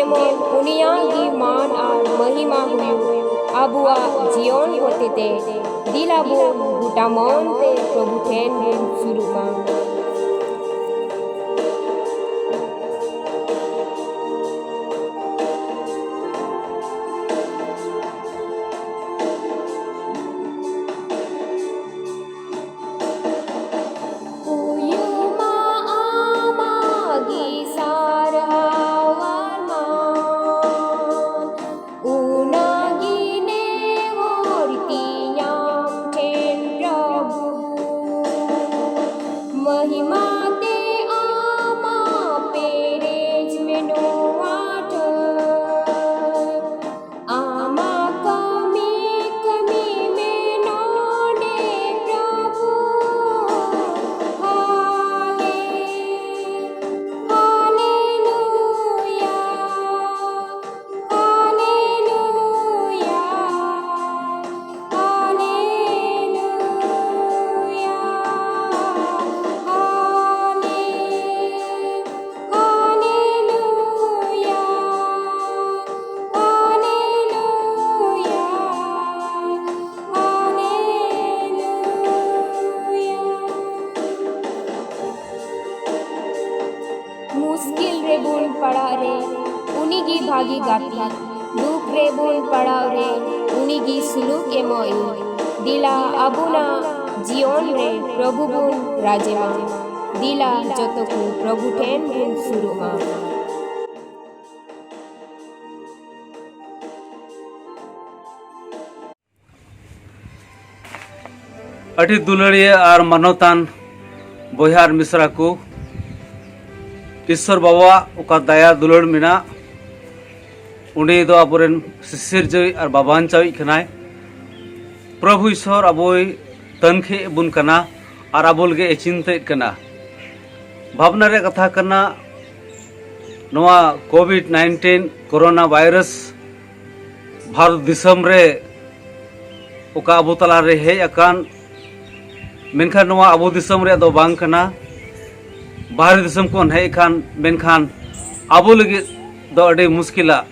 जेमन उनियागी मान और महिमा हुयु आबुआ जीवन होते दिलाबो गुटामन ते प्रभु ठेन बुन सुरुमा मुश्किल रे बुन पड़ा रे उनिगी भागी गाती दुख रे बुन पड़ाव रे उनिगी सुलूक एमोई दिला अबुना जीवन रे प्रभु बुन राजेमा दिला जतकु प्रभु ठेन बुन सुरुमा अठी दुलड़िया और मानवतान बोहार मिश्रा को ईश्वर बाबा उका दया दुलड़ मिना उन्हें दो अबोरेन शिशिर जई और बाबान चावी खनाय प्रभु ईश्वर अबोई तनखे बुन कना और अबोल के चिंते कना भावना रे कथा कना नवा कोविड-19 कोरोना वायरस भारत दिसम रे उका अबो तला रे हे अकान मेनखान नवा अबो दिसम रे दो बांग कना बाहर दिसम को है खान मेनखान अबो लगे दो अडे मुश्किला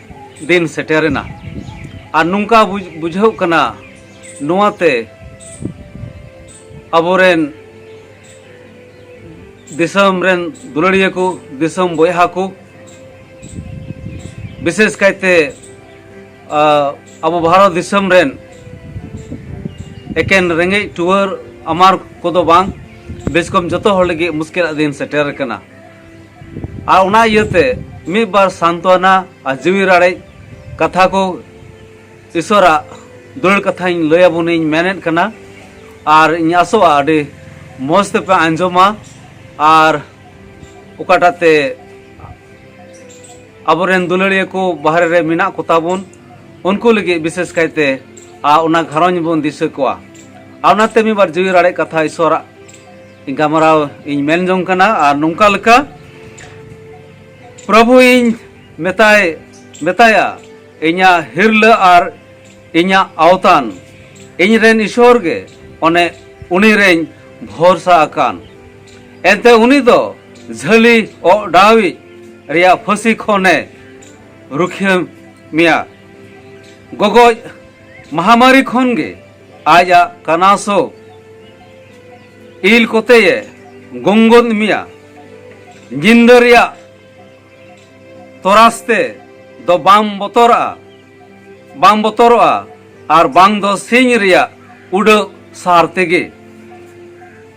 दिन सेटेरेना और नुंका बुझाव कना नुआते अबोरेन दिसम रेन दुलड़िया को दिसम बोहा को विशेष कायते अबो भारत दिसम रेन एकेन रेंगे टूर अमार को दो बांग बेसकम जतो हर लगे मुश्किल दिन सेटेर कना और उना इयते मी बार सांत्वना और जीवी राड़े कथा को ईश्वरा दुलड़ कथा लय बुन मेनेट कना और इन आसोआ अडे मस्ते पे आंजमा और उकाटाते अबोरेन दुलड़िया को बाहर रे मिना कोताबुन उनको लगे विशेष कायते उना घरंज बुन दिशा कोआ आउनाते मी बार जीवी राड़े कथा ईश्वरा गामराव इन मेन जों कना और नुंका लका प्रभु इन मेताया इन्या हिरल और इन्या आवतान इन रेन ईश्वर गे ओने उनी रेन भरोसा आकान एंते उनी दो झली ओ डावी रिया फसी खोने रुखिया मिया गोगो महामारी खोन गे आजा कनासो इल कोते ये गंगन मिया जिंदरिया तोरास्ते दो बाम बोतोरा और बांग दो सिंह रिया उड़ सारतेगे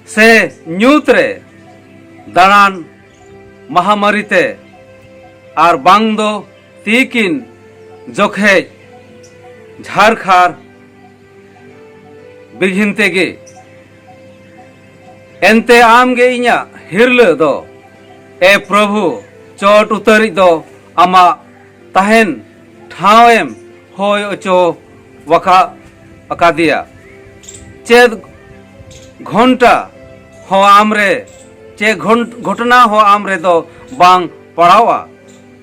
से न्यूत्रे दानान महामारीते और बांग दो तीकिन जोखे झारखार बिघिनतेगे एंते आमगे इन्या हिरल दो ए प्रभु चोट उतरी दो आमा तहन ठावेम होय ओचो वका अकादिया चेद घंटा हो आमरे चे घटना हो आमरे दो बांग पड़ावा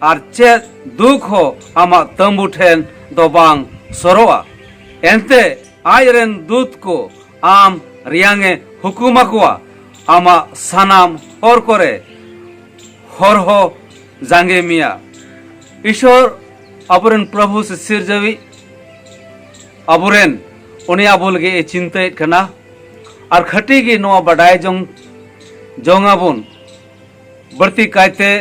और चेद दुख हो आमा तंबू ठेन दो बांग सरोवा एंते आयरन दूत को आम रियांगे हुकुमा कुआ आमा सानाम और करे हर हो जांगे मिया ईश्वर अबुरेन प्रभु से सिरजवी अबुरेन उन्हें आबो लगे चिंतित कना और खटी की नोआ बडाय जोंगाबुन बढ़ती कायते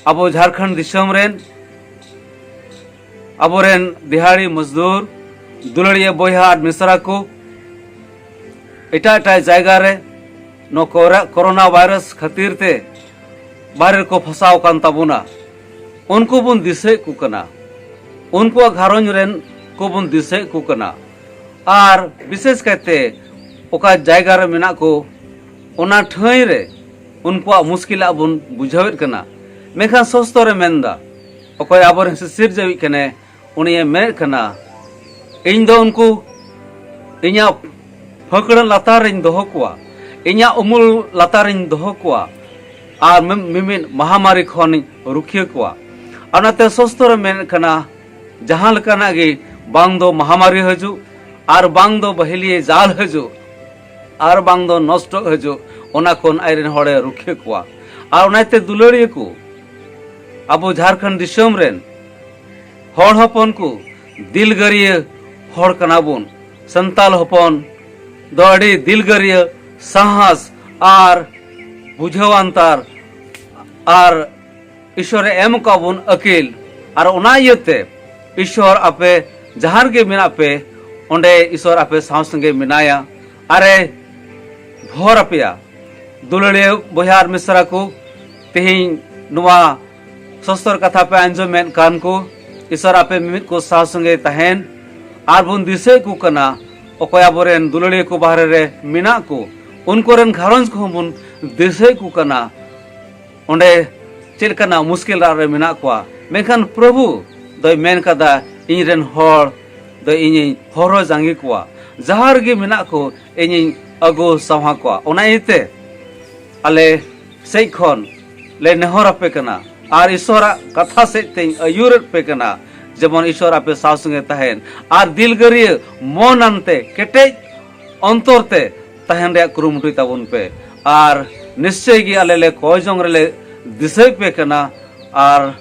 अबो झारखंड दिसम रेन अबोरेन दिहाड़ी मजदूर दुलड़िया बोहा मिसरा को एटा एटा जायगा रे नो कोरोना वायरस खातिर ते बाहर को फसाव कान ताबुना उनको बुन दिसे कुकना उनको घारों रेन को बुन दिसे कुकना और विशेष कहते ओका जायगा रे मेना को ओना ठई रे उनको मुश्किल बुन बुझावेत कना मेखा सस्तो रे मेंदा ओकोय आबोरे से सिर जवी कने उनिये मेन कना इन दो उनको इन्या फकड़ लातार इन दोहो कुआ इन्या उमुल लातार इन दोहो कुआ और मिमिन महामारी खन रुखिया कुआ अनाते सस्तो रे मेन कना जहां लकाना गे बांग दो महामारी हजू और बांग दो बहेलिए जाल हजू और बांग दो नष्ट हजू ओना कोन आयरन होड़े रुखिया कुआ और उनाते दुलड़िया को अब झारखंड दिसम रेन हर हपन को दिलगरिया हर कनाबुन संताल हपन दौड़ी दिलगरिया साहस और बुझावांतार और ईश्वर एम काबुन अकिल और उना इयते ईश्वर आपे जहार के मिना पे ओंडे ईश्वर आपे सांसंगे मिनाया अरे भोर अपिया दुलड़िया बोहार मिश्रा को तेहिं नुआ सस्तर कथा पे आंजमेन कान को ईश्वर आपे मिमित को सांसंगे तहन और बुन दिसे को कना ओकोय आबोरेन दुलड़िया को बाहर रे मिना को उनको रेन घारंज को बुन दिसे को कना ओंडे चेल कना मुश्किल रे मिना को मेखान प्रभु दय मेन कदा इन रेन हर दय इन हरो जांगी को जहार गे मिना को इन अगो सहा को ओना इते अले सेई खन ले नेहर आपे कना और ईश्वरा कथा से अयुर पे कना जेमन ईश्वर आपे सासंगे तहन और दिलगरिया मन अंते केटे अंतरते तहन रे कुरुमुटुई ताबुन पे और निश्चय गी आले ले कोजोंग रे दिसै पे कना और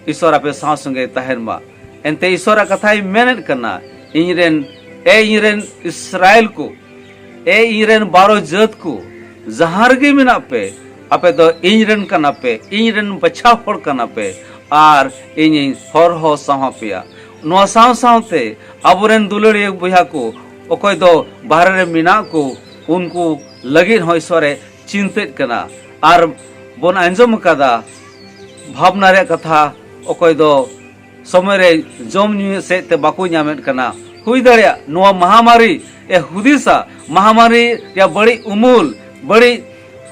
ईश्वर आपे सासंगे तहन मा एनते ईश्वरा कथा मेनत कना इनरेन इस्राएल को इनरेन 12 जात को जहार गे मिना पे आपे दो इंजरन कना पे इंजरन बच्चा फोड़ कना पे और इन हर हो सहा पिया नो साव सावते अबोरेन दुलड़िया बुहा को ओकोय दो बाहर रे मिना को उनको लगिन हो ईश्वरे चिंतित कना और बोन अंजम कदा भावना रे कथा ओकोय दो समय रे जम न्यू से ते बाकू न्यामेत कना हुई दड़िया नो महामारी ए हुदिसा महामारी या बड़ी उमूल बड़ी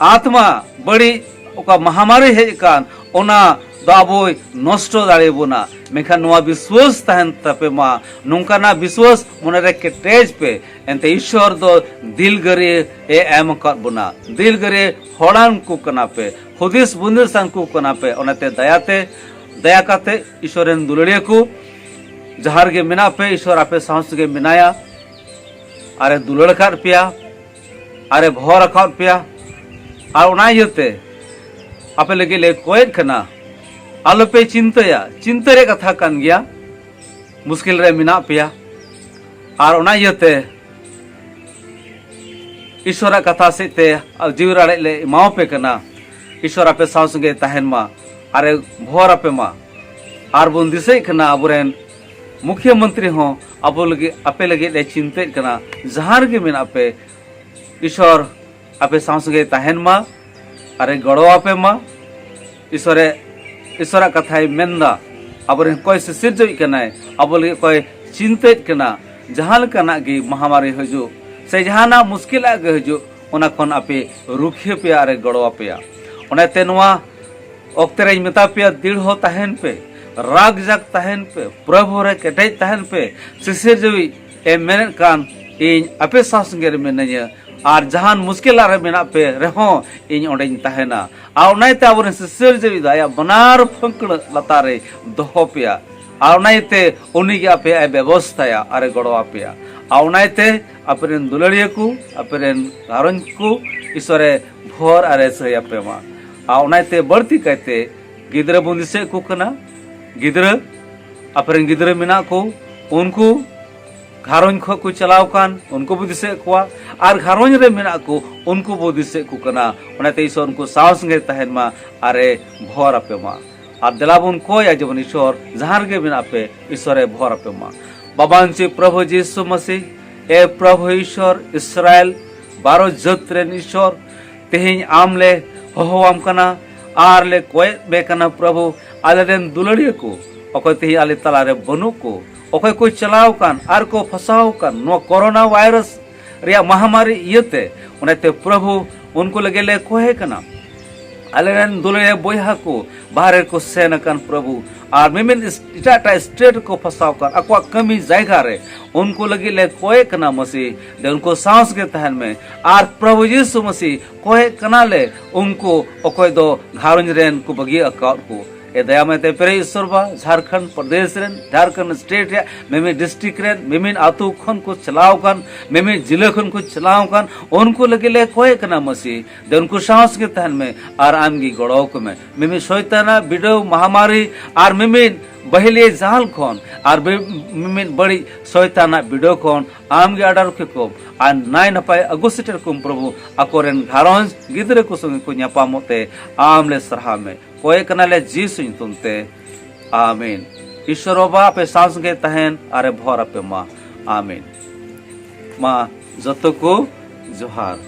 आत्मा बड़ी ओका महामारी हेज कान ओना दाबोय नष्ट दाड़े बोना मेखा नोआ विश्वास तहन तपे मा नोंकाना विश्वास मने रे केटेज पे एनते ईश्वर दो दिलगरे ए एम कर बोना दिलगरे होड़ान को कना पे खुदिस बुंदिस सान को कना पे ओनाते दया काते ईश्वरन दुलड़िया को जहार गे मिना पे ईश्वर आपे सांस गे मिनाया अरे दुलड़ कर पिया अरे भोर रखा पिया और उना यते आपे लगे ले कोयत खना आलोपे चिंतया चिंतरे कथा कान गया मुश्किल रे मिना पिया और उना यते ईश्वरा कथा से ते जीवराड़े ले माओ पे कना ईश्वर आपे सांसगे तहन मा अरे भोर आपे मा और बुन दिसे खना अबुरेन मुख्यमंत्री हो अब लगे आपे लगे ले चिंतित कना जहार के मिना पे ईश्वर आपे सांसगे तहन मा अरे गड़ो आपे मा ईश्वरा कथा मेंदा अब कोई से सिरजई कना अब लगे कोई चिंतित कना जहां लकाना गे महामारी हजू से जहाना मुश्किल गे हजू ओना खन आपे रुखिया पे अरे गड़ो आपे ओनाते नोआ ओक्ते रे मेता पे दिल हो तहन पे राग जाग तहन पे प्रभु रे केटे तहन पे सिसिर जवी ए मेन कान इन आपे सासंगे रे मेनया और जहान मुश्किल रे मेना पे रहो इन ओडेन तहना आ ओनाइते आबोरे सिसिर जवी दाया बनार फंकड़ लतारे दोहो पिया आ ओनाइते उनी के आपे ए व्यवस्थाया अरे गड़ो आपिया आ ओनाइते अपरेन दुलड़िया को अपरेन घारंज को ईश्वरे भोर अरे सया पे मा आ ओनाइते बढ़ती कहते गिदरा बुंदी से को कना गिद्रा अपरेन गिद्रा मेना को उनको घारों को चलाव कान उनको भी दिसे को और घारों रे मेना को उनको भी दिसे को कना उन्हें ईश्वर उनको साहस गे तहन मा अरे भोर अपे मा और दिलाबुन को या जब ईश्वर जहार के बिना पे ईश्वर भोर अपे मा बाबान से प्रभु यीशु मसीह ए प्रभु ईश्वर इस्राएल 12 जत रेन ईश्वर तेहिं आमले होहवाम कना आर ले कोय बेकना प्रभु आले रेन दुलड़िया को अकोय तेहिं आले तला रे बनु को अकोय को चलाव कान आर को फसाव कान नो कोरोना वायरस रिया महामारी इयते उनेते प्रभु उनको लगे ले कोहे कना आले रेन दुलड़िया बोया को बाहर को सेन कान प्रभु और मिमिन इटाटा स्टेट को फसाव कर अक्वा कमी जायगा रे उनको लगी ले कोए कना मसीह दे उनको सांस के तहन में और प्रभु यीशु मसीह कोए कना ले उनको ओकोय दो घारुंज रेन को बगी अकाउंट को ए दया में ते पेरे ईश्वर बा झारखंड प्रदेश रेन झारखंड स्टेट रे मिमिन डिस्ट्रिक्ट रेन मिमिन आतु खन को चलाव कान मिमिन जिले खन को चलाव कान उनको लगे ले कोए कना मसीह दे उनको सांस के तहन में और आमगी गड़ोक में मिमिन शैताना बिडो महामारी और मिमिन बहले जाल खन और मिमिन बड़ी शैताना बिडो खन आमगे आडर के को और नाय नपाय अगुसिटर कुम प्रभु अकोरेन घारोंज गिदरे को संग को न्यापामोते आमले सरहा में कोए कनाले जीसु तुमते आमीन ईश्वर बा पे सांस के तहन अरे भोर पे माँ आमीन माँ जतो को जोहार।